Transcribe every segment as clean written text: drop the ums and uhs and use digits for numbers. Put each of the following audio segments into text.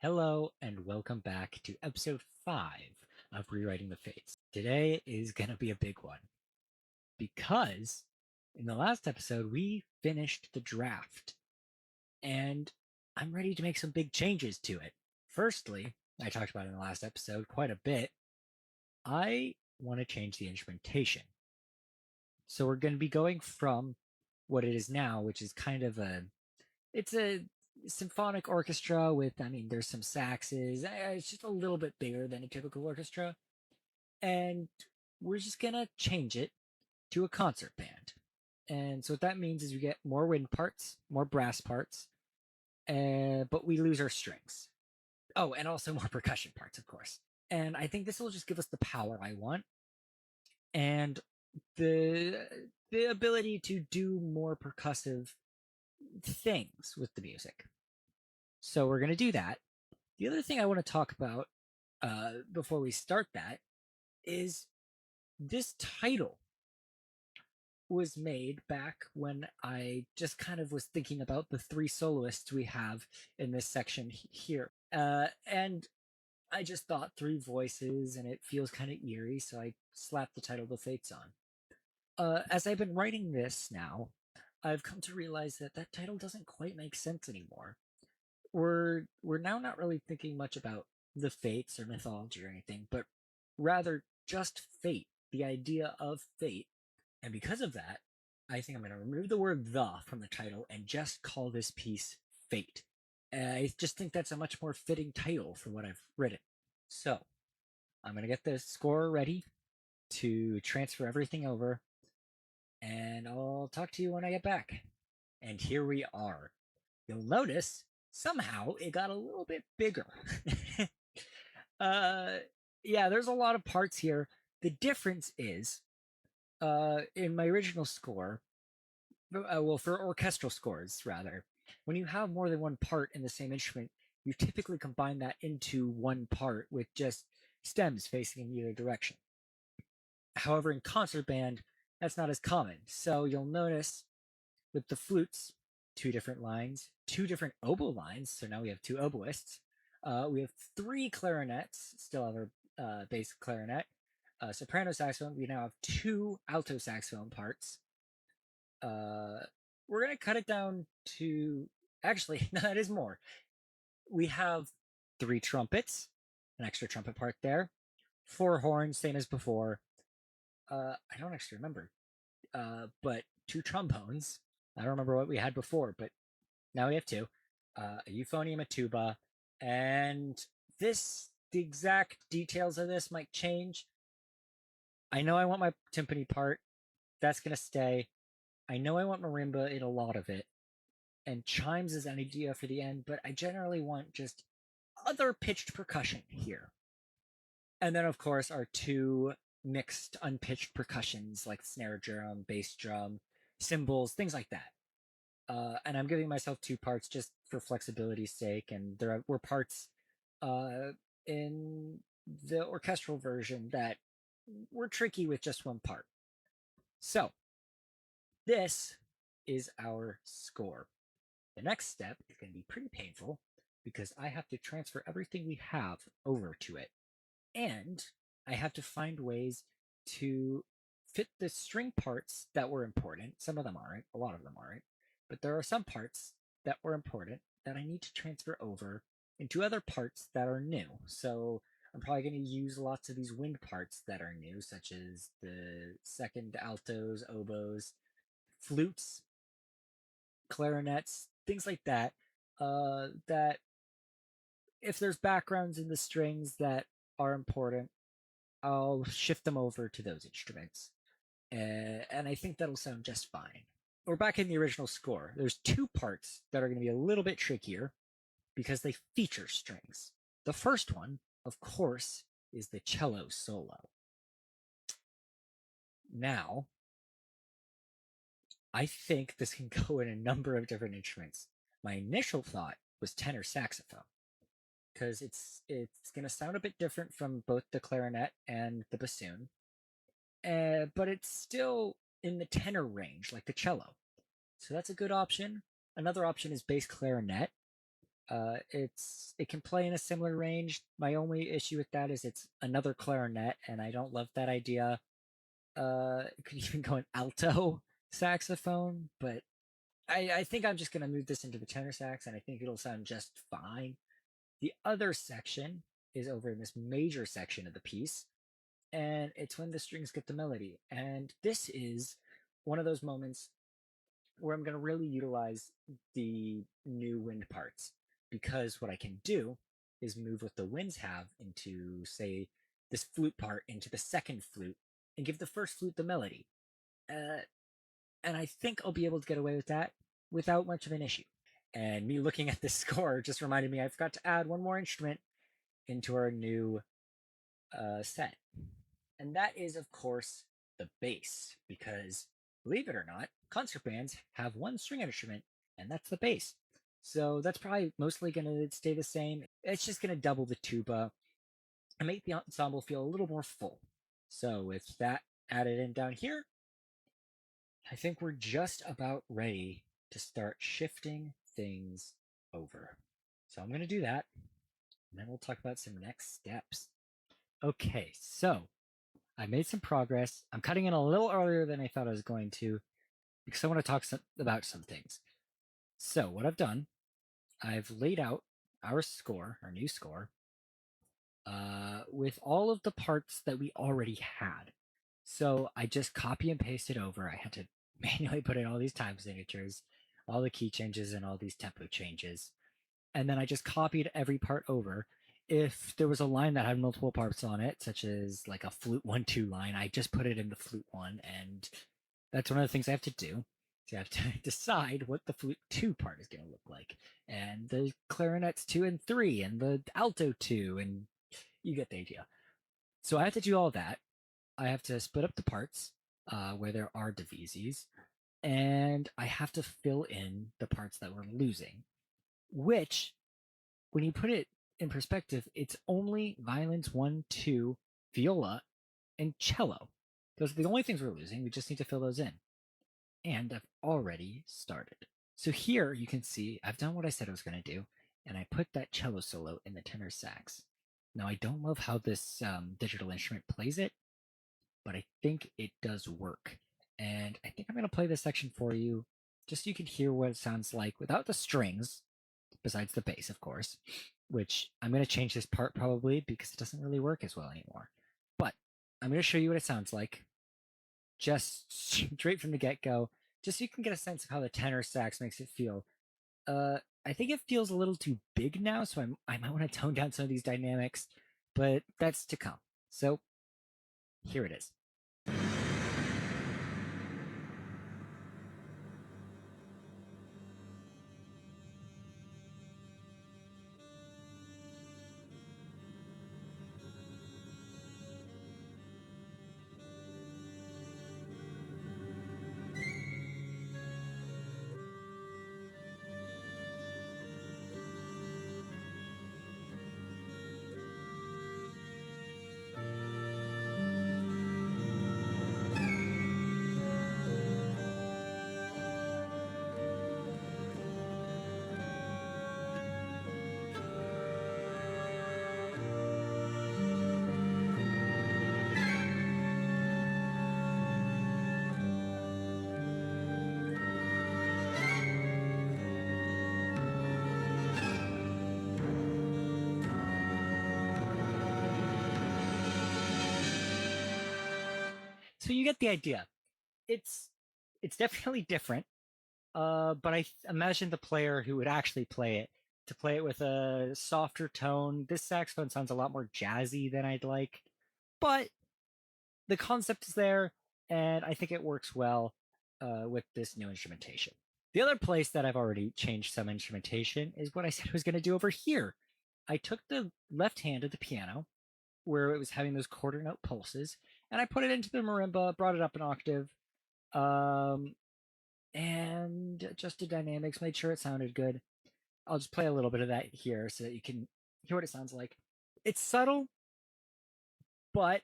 Hello and welcome back to episode 5 of Rewriting the Fates. Today is going to be a big one because in the last episode we finished the draft and I'm ready to make some big changes to it. Firstly, I talked about in the last episode quite a bit. I want to change the instrumentation. So we're going to be going from what it is now, which is kind of it's a symphonic orchestra with, there's some saxes. It's just a little bit bigger than a typical orchestra. And we're just going to change it to a concert band. And so what that means is we get more wind parts, more brass parts, but we lose our strings. Oh, and also more percussion parts, of course. And I think this will just give us the power I want and the the ability to do more percussive things with the music. So we're going to do that. The other thing I want to talk about before we start that is this title was made back when I just kind of was thinking about the three soloists we have in this section here. And I just thought three voices and it feels kind of eerie, so I slapped the title The Fates on. As I've been writing this now, I've come to realize that that title doesn't quite make sense anymore. We're now not really thinking much about the fates or mythology or anything, but rather just fate, the idea of fate. And because of that, I think I'm going to remove the word the from the title and just call this piece Fate. I just think that's a much more fitting title for what I've written. So I'm going to get the score ready to transfer everything over, and I'll talk to you when I get back. And here we are. You'll notice somehow it got a little bit bigger. uh, yeah, there's a lot of parts here. The difference is, in my original score, well, for orchestral scores rather, when you have more than one part in the same instrument, you typically combine that into one part with just stems facing in either direction. However, in concert band, that's not as common. So you'll notice with the flutes, two different lines, two different oboe lines. So now we have two oboists. We have three clarinets, still have our bass clarinet. Soprano saxophone, we now have two alto saxophone parts. We're going to cut it down to, actually, no, that is more. We have three trumpets, an extra trumpet part there, four horns, same as before. I don't actually remember, but two trombones. I don't remember what we had before, but now we have two. A euphonium, a tuba, and the exact details of this might change. I know I want my timpani part. That's going to stay. I know I want marimba in a lot of it. And chimes is an idea for the end, but I generally want just other pitched percussion here. And then, of course, our two mixed unpitched percussions like snare drum, bass drum, cymbals, things like that. And I'm giving myself two parts just for flexibility's sake. And there were parts in the orchestral version that were tricky with just one part. So this is our score. The next step is going to be pretty painful because I have to transfer everything we have over to it. And I have to find ways to fit the string parts that were important. Some of them aren't, a lot of them aren't. But there are some parts that were important that I need to transfer over into other parts that are new. So I'm probably going to use lots of these wind parts that are new, such as the second altos, oboes, flutes, clarinets, things like that. That if there's backgrounds in the strings that are important, I'll shift them over to those instruments. And I think that'll sound just fine. We're back in the original score. There's two parts that are going to be a little bit trickier because they feature strings. The first one, of course, is the cello solo. Now, I think this can go in a number of different instruments. My initial thought was tenor saxophone because it's going to sound a bit different from both the clarinet and the bassoon, but it's still in the tenor range like the cello. So that's a good option. Another option is bass clarinet. It can play in a similar range. My only issue with that is it's another clarinet, and I don't love that idea. It could even go an alto saxophone, but I think I'm just gonna move this into the tenor sax, and I think it'll sound just fine. The other section is over in this major section of the piece, and it's when the strings get the melody. And this is one of those moments where I'm going to really utilize the new wind parts, because what I can do is move what the winds have into, say, this flute part into the second flute and give the first flute the melody. Uh, and I think I'll be able to get away with that without much of an issue. And me looking at this score just reminded me I forgot to add one more instrument into our new set. And that is, of course, the bass, because believe it or not, concert bands have one string instrument, and that's the bass. So that's probably mostly going to stay the same. It's just going to double the tuba and make the ensemble feel a little more full. So with that added in down here, I think we're just about ready to start shifting things over. So I'm going to do that, and then we'll talk about some next steps. Okay, so I made some progress. I'm cutting in a little earlier than I thought I was going to, because I want to talk about some things. So what I've done, I've laid out our score, our new score, with all of the parts that we already had. So I just copy and pasted over. I had to manually put in all these time signatures, all the key changes, and all these tempo changes. And then I just copied every part over. If there was a line that had multiple parts on it, such as like a flute 1-2 line, I just put it in the flute one, and that's one of the things I have to do. So I have to decide what the flute 2 part is going to look like, and the clarinets 2 and 3, and the alto 2, and you get the idea. So I have to do all that. I have to split up the parts where there are divises, and I have to fill in the parts that we're losing, which, when you put it in perspective, it's only violins 1, 2, viola, and cello. Those are the only things we're losing. We just need to fill those in. And I've already started. So here you can see I've done what I said I was going to do, and I put that cello solo in the tenor sax. Now, I don't love how this digital instrument plays it, but I think it does work. And I think I'm going to play this section for you, just so you can hear what it sounds like without the strings, besides the bass, of course, which I'm going to change this part probably because it doesn't really work as well anymore. But I'm going to show you what it sounds like, just straight from the get-go, just so you can get a sense of how the tenor sax makes it feel. I think it feels a little too big now, so I might want to tone down some of these dynamics, but that's to come. So here it is. So you get the idea. It's definitely different. But I imagine the player who would actually play it to play it with a softer tone. This saxophone sounds a lot more jazzy than I'd like, but the concept is there, and I think it works well with this new instrumentation. The other place that I've already changed some instrumentation is what I said I was going to do over here. I took the left hand of the piano, where it was having those quarter note pulses, and I put it into the marimba, brought it up an octave, and adjusted dynamics, made sure it sounded good. I'll just play a little bit of that here so that you can hear what it sounds like. It's subtle, but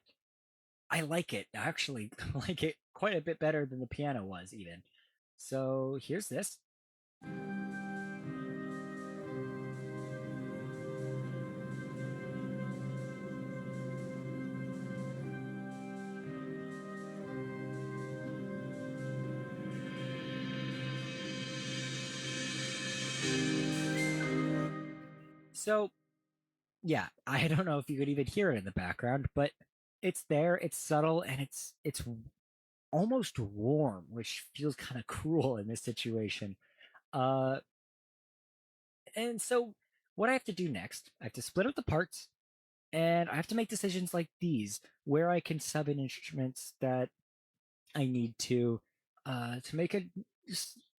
I like it. I actually like it quite a bit better than the piano was, even. So here's this. So, yeah, I don't know if you could even hear it in the background, but it's there, it's subtle, and it's almost warm, which feels kind of cruel in this situation. Uh, and so what I have to do next, I have to split up the parts, and I have to make decisions like these, where I can sub in instruments that I need to make it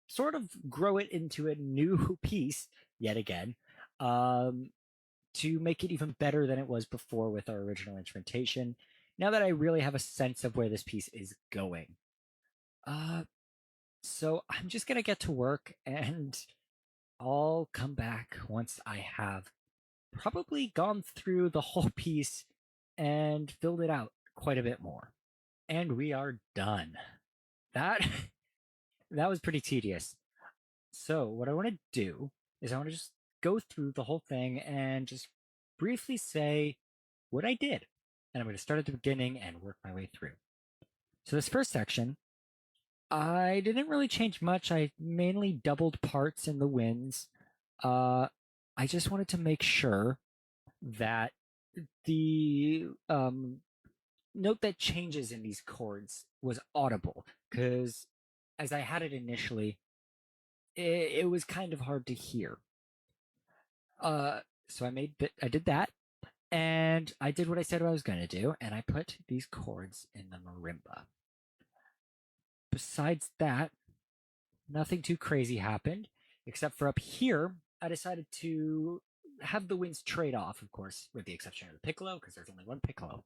sort of grow it into a new piece yet again, um, to make it even better than it was before with our original instrumentation. Now that I really have a sense of where this piece is going, uh, so I'm just gonna get to work, and I'll come back once I have probably gone through the whole piece and filled it out quite a bit more. And we are done. That that was pretty tedious. So what I want to do is I want to just go through the whole thing and just briefly say what I did. And I'm going to start at the beginning and work my way through. So this first section, I didn't really change much. I mainly doubled parts in the winds. Uh, I just wanted to make sure that the note that changes in these chords was audible, because as I had it initially, it was kind of hard to hear. So I did that, and I did what I said I was going to do, and I put these chords in the marimba. Besides that, nothing too crazy happened, except for up here, I decided to have the winds trade off, of course, with the exception of the piccolo, because there's only one piccolo,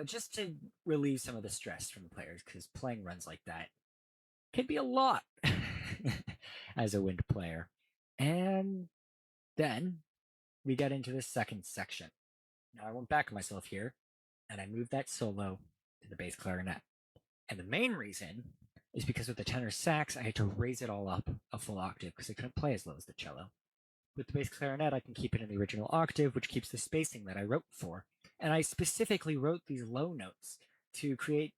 just to relieve some of the stress from the players, because playing runs like that can be a lot as a wind player. And then we get into the second section. Now I went back on myself here, and I moved that solo to the bass clarinet. And the main reason is because with the tenor sax, I had to raise it all up a full octave because I couldn't play as low as the cello. With the bass clarinet, I can keep it in the original octave, which keeps the spacing that I wrote for. And I specifically wrote these low notes to create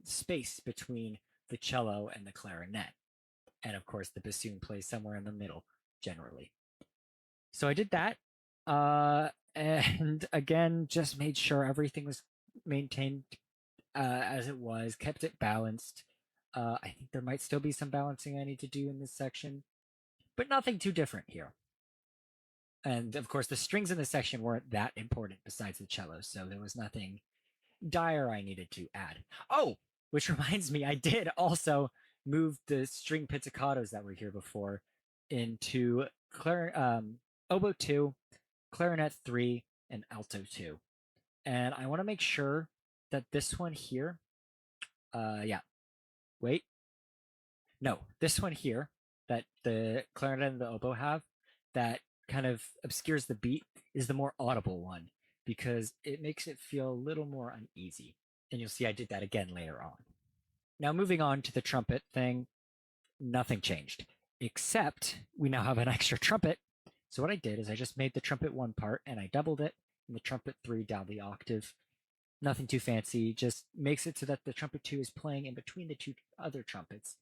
space between the cello and the clarinet. And of course, the bassoon plays somewhere in the middle, generally. So I did that. And again, just made sure everything was maintained as it was, kept it balanced. I think there might still be some balancing I need to do in this section, but nothing too different here. And of course, the strings in this section weren't that important besides the cello, so there was nothing dire I needed to add. Oh, which reminds me, I did also move the string pizzicatos that were here before into oboe 2, clarinet 3, and alto 2. And I want to make sure that this one here, yeah, wait, no, this one here that the clarinet and the oboe have that kind of obscures the beat is the more audible one because it makes it feel a little more uneasy. And you'll see I did that again later on. Now, moving on to the trumpet thing, nothing changed, except we now have an extra trumpet. So what I did is I just made the trumpet 1 part and I doubled it, and the trumpet 3 down the octave. Nothing too fancy, just makes it so that the trumpet 2 is playing in between the 2 other trumpets.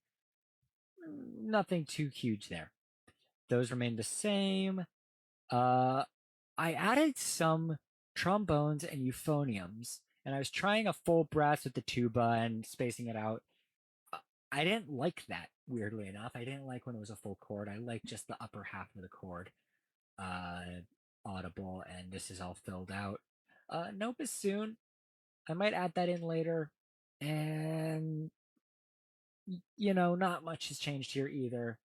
Nothing too huge there. Those remain the same. I added some trombones and euphoniums, and I was trying a full brass with the tuba and spacing it out. I didn't like that, weirdly enough. I didn't like when it was a full chord. I like just the upper half of the chord audible, and this is all filled out. No bassoon. I might add that in later. And, not much has changed here either.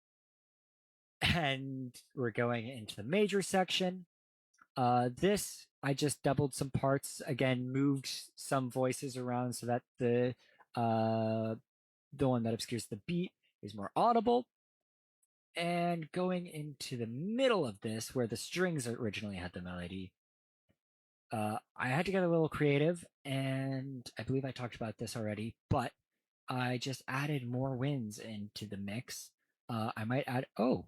And we're going into the major section. This, I just doubled some parts, again, moved some voices around so that the one that obscures the beat is more audible. And going into the middle of this, where the strings originally had the melody, I had to get a little creative, and I believe I talked about this already, but I just added more winds into the mix. I might add, oh,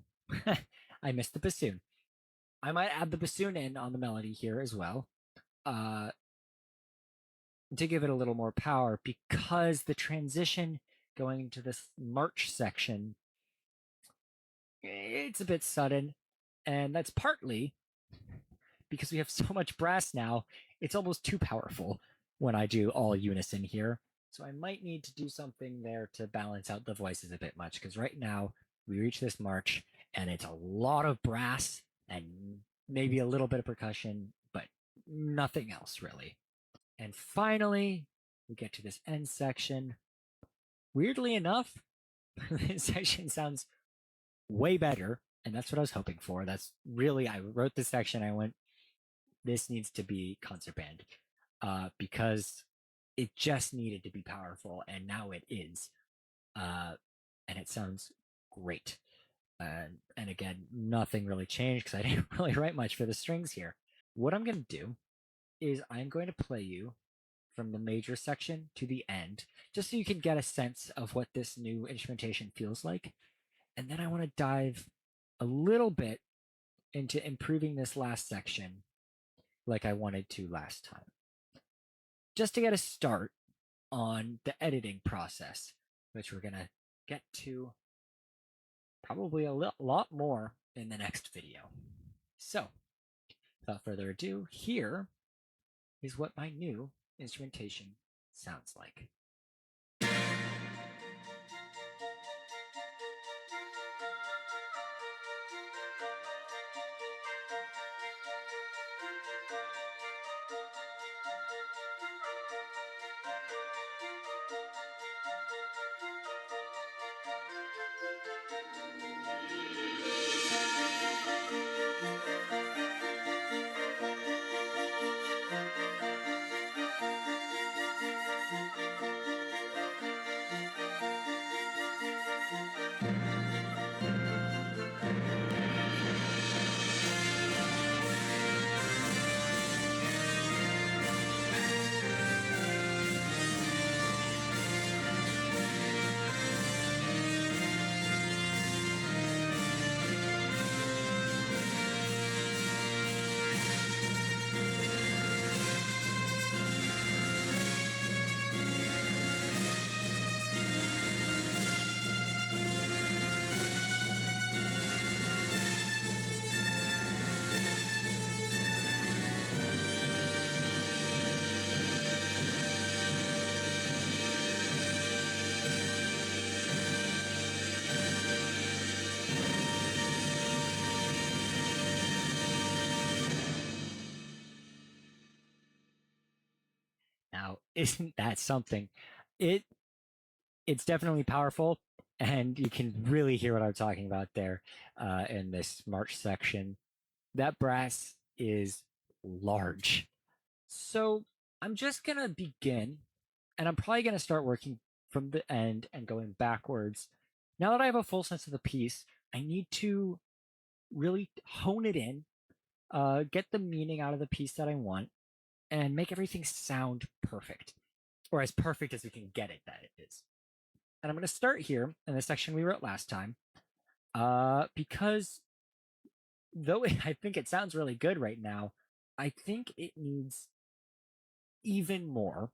I missed the bassoon. I might add the bassoon in on the melody here as well, to give it a little more power, because the transition going into this march section, it's a bit sudden, and that's partly because we have so much brass now, it's almost too powerful when I do all unison here. So I might need to do something there to balance out the voices a bit much, because right now we reach this march and it's a lot of brass and maybe a little bit of percussion, but nothing else really. And finally, we get to this end section. Weirdly enough, this section sounds way better, and that's what I was hoping for. That's really, I wrote this section, I went, this needs to be concert band, because it just needed to be powerful, and now it is. And it sounds great. And again, nothing really changed because I didn't really write much for the strings here. What I'm going to do is I'm going to play you from the major section to the end, just so you can get a sense of what this new instrumentation feels like. And then I want to dive a little bit into improving this last section like I wanted to last time, just to get a start on the editing process, which we're going to get to probably a lot more in the next video. So, without further ado, here is what my new instrumentation sounds like. Now, isn't that something? It it's definitely powerful, and you can really hear what I'm talking about there in this March section. That brass is large. So I'm just gonna begin, and I'm probably gonna start working from the end and going backwards. Now that I have a full sense of the piece, I need to really hone it in, get the meaning out of the piece that I want, and make everything sound perfect, or as perfect as we can get it that it is. And I'm going to start here in the section we wrote last time, because though I think it sounds really good right now, I think it needs even more.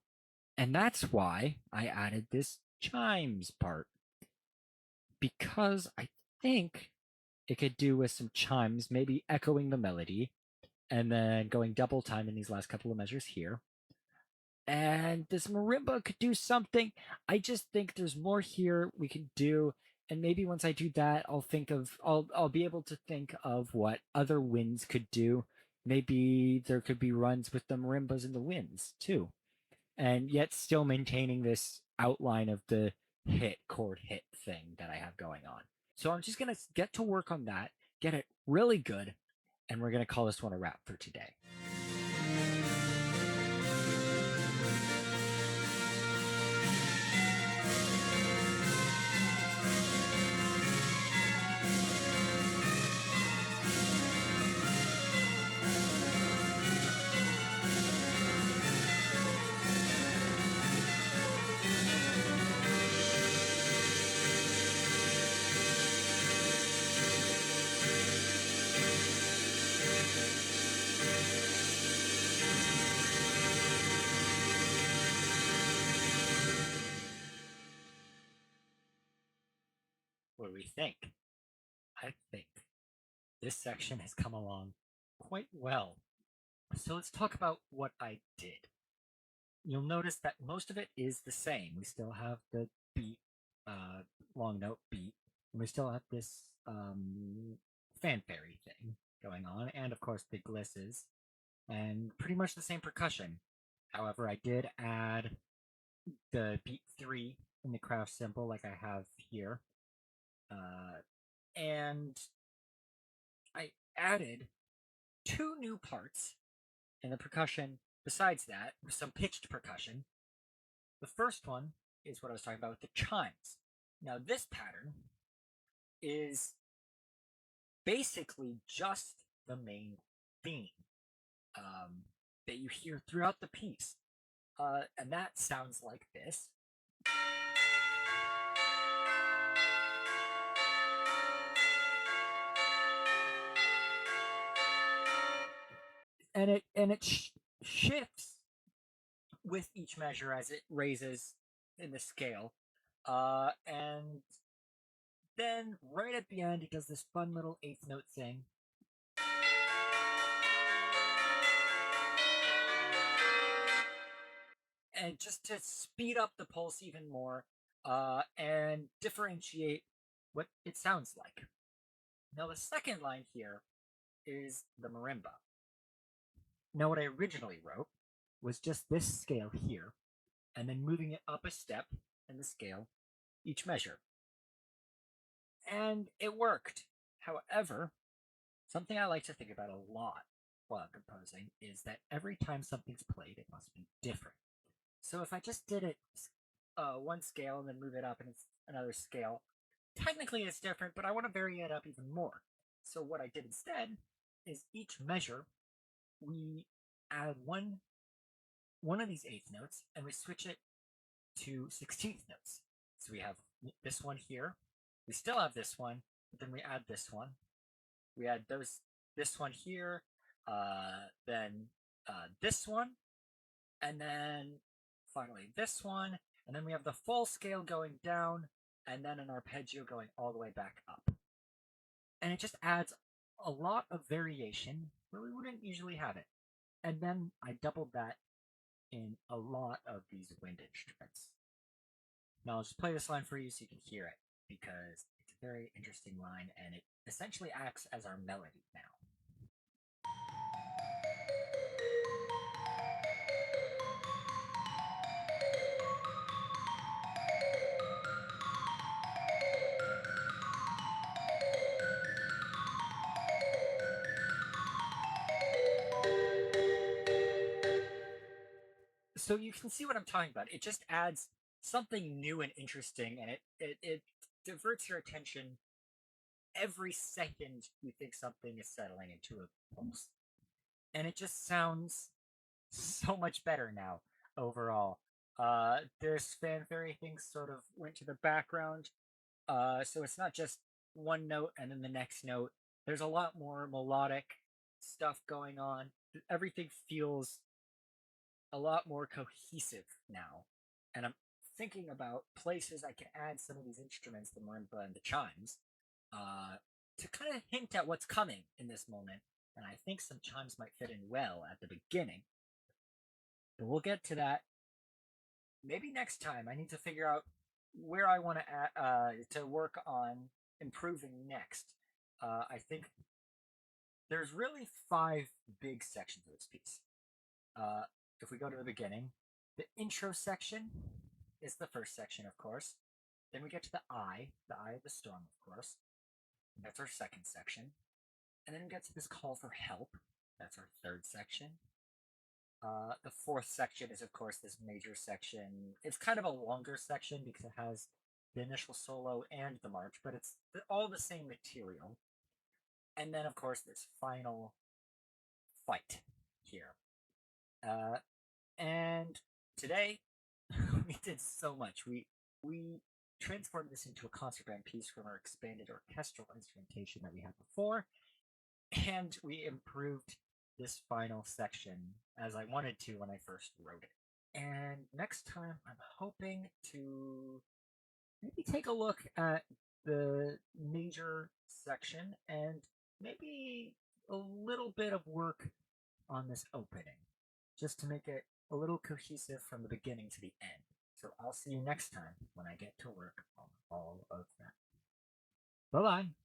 And that's why I added this chimes part, because I think it could do with some chimes, maybe echoing the melody and then going double time in these last couple of measures here. And this marimba could do something. I just think there's more here we can do, and maybe once I do that, I'll be able to think of what other winds could do. Maybe there could be runs with the marimbas in the winds too, and yet still maintaining this outline of the chord hit thing that I have going on. So I'm just gonna get to work on that, get it really good, and we're gonna call this one a wrap for today. What do we think? I think this section has come along quite well. So let's talk about what I did. You'll notice that most of it is the same. We still have the beat, uh, long note beat, and we still have this fanfare thing going on, and of course the glisses, and pretty much the same percussion. However, I did add the beat 3 in the craft symbol like I have here, and I added two new parts in the percussion besides that, some pitched percussion. The first one is what I was talking about with the chimes. Now, this pattern is basically just the main theme that you hear throughout the piece. And that sounds like this. And it shifts with each measure as it raises in the scale. And then right at the end, it does this fun little eighth note thing. And just to speed up the pulse even more and differentiate what it sounds like. Now, the second line here is the marimba. Now, what I originally wrote was just this scale here, and then moving it up a step in the scale each measure. And it worked. However, something I like to think about a lot while composing is that every time something's played, it must be different. So if I just did it one scale and then move it up and it's another scale, technically it's different, but I want to vary it up even more. So what I did instead is each measure we add one of these eighth notes and we switch it to 16th notes. So we have this one here. We still have this one, but then we add this one. We add this one here, then this one, and then finally this one, and then we have the full scale going down, and then an arpeggio going all the way back up. And it just adds a lot of variation where we wouldn't usually have it. And then I doubled that in a lot of these wind instruments. Now I'll just play this line for you so you can hear it, because it's a very interesting line, and it essentially acts as our melody now. So you can see what I'm talking about. It just adds something new and interesting, and it diverts your attention every second you think something is settling into a pulse. And it just sounds so much better now overall. There's fanfare things sort of went to the background. So it's not just one note and then the next note. There's a lot more melodic stuff going on. Everything feels a lot more cohesive now. And I'm thinking about places I can add some of these instruments, the marimba and the chimes, to kind of hint at what's coming in this moment. And I think some chimes might fit in well at the beginning. But we'll get to that maybe next time. I need to figure out where I want to work on improving next. I think there's really 5 big sections of this piece. Uh, if we go to the beginning, the intro section is the first section, of course. Then we get to the eye of the storm, of course. That's our second section. And then we get to this call for help. That's our third section. The fourth section is, of course, this major section. It's kind of a longer section because it has the initial solo and the march, but it's all the same material. And then, of course, this final fight here. And today, we did so much. We transformed this into a concert band piece from our expanded orchestral instrumentation that we had before, and we improved this final section as I wanted to when I first wrote it. And next time, I'm hoping to maybe take a look at the major section and maybe a little bit of work on this opening, just to make it a little cohesive from the beginning to the end. So I'll see you next time when I get to work on all of that. Bye bye.